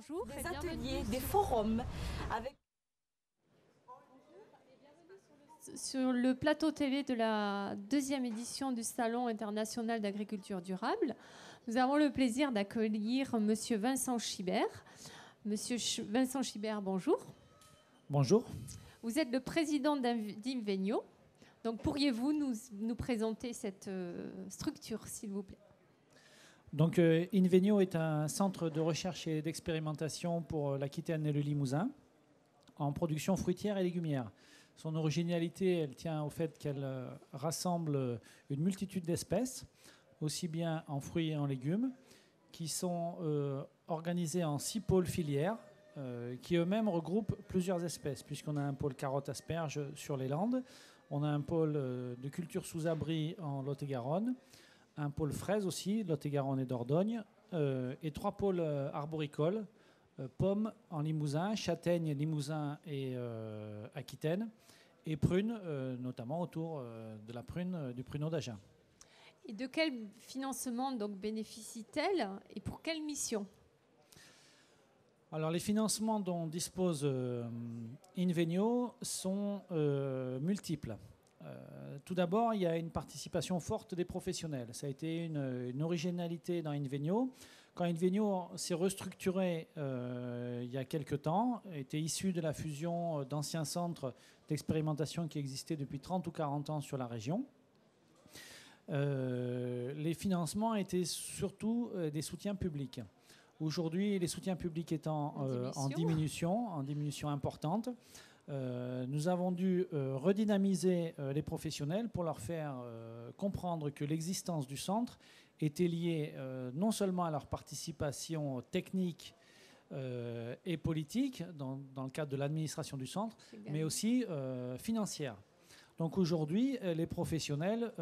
bonjour. Des ateliers, des forums avec... Sur le plateau télé de la deuxième édition du Salon international d'agriculture durable, nous avons le plaisir d'accueillir Monsieur Vincent Schibert. Monsieur Vincent Schibert, bonjour. Bonjour. Vous êtes le président d'Invenio. Donc, pourriez-vous nous présenter cette structure, s'il vous plaît? Donc, Invenio est un centre de recherche et d'expérimentation pour l'Aquitaine et le Limousin en production fruitière et légumière. Son originalité, elle tient au fait qu'elle rassemble une multitude d'espèces, aussi bien en fruits et en légumes, qui sont organisés en 6 pôles filières, qui eux-mêmes regroupent plusieurs espèces, puisqu'on a un pôle carottes asperges sur les Landes, on a un pôle de culture sous abri en Lot-et-Garonne, un pôle fraises aussi, Lot-et-Garonne et Dordogne, et 3 pôles arboricoles, pommes en Limousin, châtaignes, Limousin et Aquitaine, et prunes, notamment autour de la prune, du pruneau d'Agen. Et de quel financement donc bénéficie-t-elle et pour quelle mission? Alors les financements dont dispose Invenio sont multiples. Tout d'abord, il y a une participation forte des professionnels. Ça a été une originalité dans Invenio. Quand Invenio s'est restructuré il y a quelques temps, était issu de la fusion d'anciens centres d'expérimentation qui existaient depuis 30 ou 40 ans sur la région. Les financements étaient surtout des soutiens publics. Aujourd'hui, les soutiens publics étant en diminution importante, nous avons dû redynamiser les professionnels pour leur faire comprendre que l'existence du centre était liée non seulement à leur participation technique et politique dans le cadre de l'administration du centre, mais aussi financière. Donc aujourd'hui, les professionnels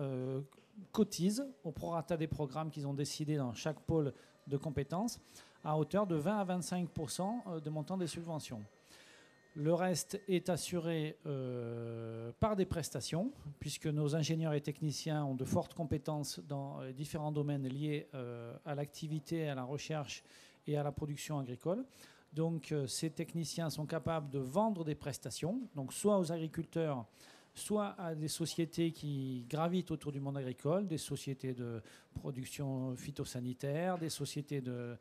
cotisent au prorata des programmes qu'ils ont décidés dans chaque pôle de compétences à hauteur de 20 à 25% de montant des subventions. Le reste est assuré par des prestations, puisque nos ingénieurs et techniciens ont de fortes compétences dans différents domaines liés à l'activité, à la recherche et à la production agricole. Donc ces techniciens sont capables de vendre des prestations, donc soit aux agriculteurs, soit à des sociétés qui gravitent autour du monde agricole, des sociétés de production phytosanitaire, des sociétés de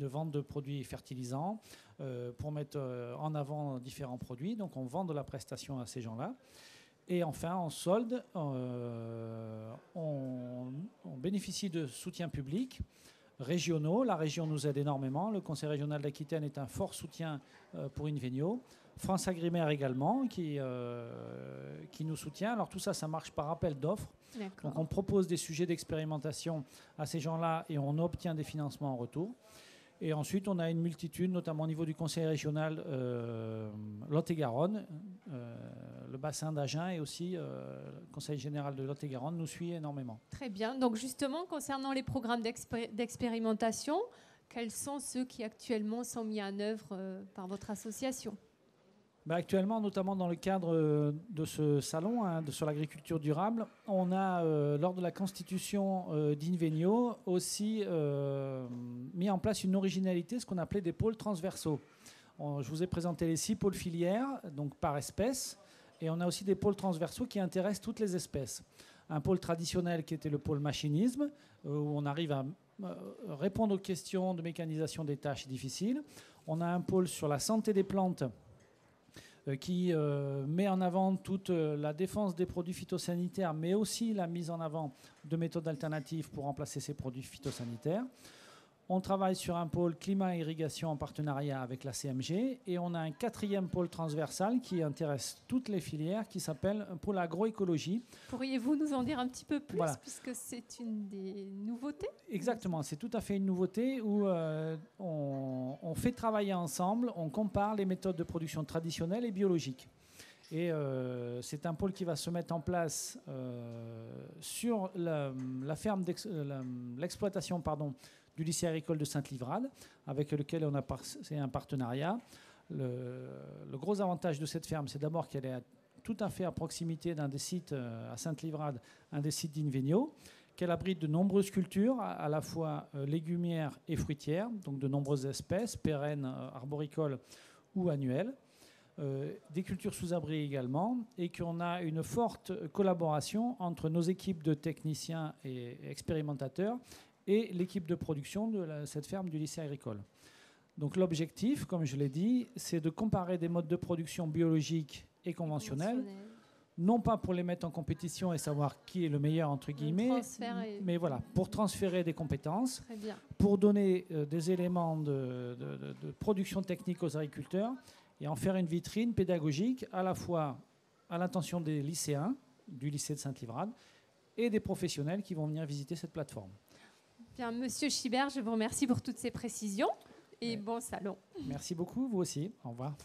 vente de produits fertilisants, pour mettre en avant différents produits. Donc on vend de la prestation à ces gens-là. Et enfin, en solde, on bénéficie de soutiens publics régionaux. La région nous aide énormément. Le Conseil régional d'Aquitaine est un fort soutien pour Invenio. France Agrimaire également, qui nous soutient. Alors tout ça, ça marche par appel d'offres. Donc on propose des sujets d'expérimentation à ces gens-là et on obtient des financements en retour. Et ensuite, on a une multitude, notamment au niveau du Conseil régional Lot-et-Garonne, le bassin d'Agen et aussi le Conseil général de Lot-et-Garonne nous suit énormément. Très bien. Donc justement, concernant les programmes d'expérimentation, quels sont ceux qui actuellement sont mis en œuvre par votre association? Actuellement, notamment dans le cadre de ce salon sur l'agriculture durable, on a, lors de la constitution d'Invenio, aussi mis en place une originalité, ce qu'on appelait des pôles transversaux. Je vous ai présenté les 6 pôles filières, donc par espèce, et on a aussi des pôles transversaux qui intéressent toutes les espèces. Un pôle traditionnel qui était le pôle machinisme, où on arrive à répondre aux questions de mécanisation des tâches difficiles. On a un pôle sur la santé des plantes, qui met en avant toute la défense des produits phytosanitaires, mais aussi la mise en avant de méthodes alternatives pour remplacer ces produits phytosanitaires. On travaille sur un pôle climat et irrigation en partenariat avec la CMG et on a un 4e pôle transversal qui intéresse toutes les filières qui s'appelle un pôle agroécologie. Pourriez-vous nous en dire un petit peu plus, puisque c'est une des nouveautés? Exactement, c'est tout à fait une nouveauté où on fait travailler ensemble, on compare les méthodes de production traditionnelles et biologiques. Et c'est un pôle qui va se mettre en place sur la ferme l'exploitation du lycée agricole de Sainte-Livrade, avec lequel on a passé un partenariat. Le gros avantage de cette ferme, c'est d'abord qu'elle est tout à fait à proximité d'un des sites à Sainte-Livrade, un des sites d'Invenio, qu'elle abrite de nombreuses cultures, à la fois légumières et fruitières, donc de nombreuses espèces, pérennes, arboricoles ou annuelles, des cultures sous abri également, et qu'on a une forte collaboration entre nos équipes de techniciens et expérimentateurs et l'équipe de production de cette ferme du lycée agricole. Donc l'objectif, comme je l'ai dit, c'est de comparer des modes de production biologiques et conventionnels, non pas pour les mettre en compétition et savoir qui est le meilleur, entre guillemets, mais voilà, pour transférer des compétences, pour donner des éléments de production technique aux agriculteurs et en faire une vitrine pédagogique à la fois à l'intention des lycéens du lycée de Sainte-Livrade et des professionnels qui vont venir visiter cette plateforme. Bien, Monsieur Schibert, je vous remercie pour toutes ces précisions et bon salon. Merci beaucoup, vous aussi. Au revoir.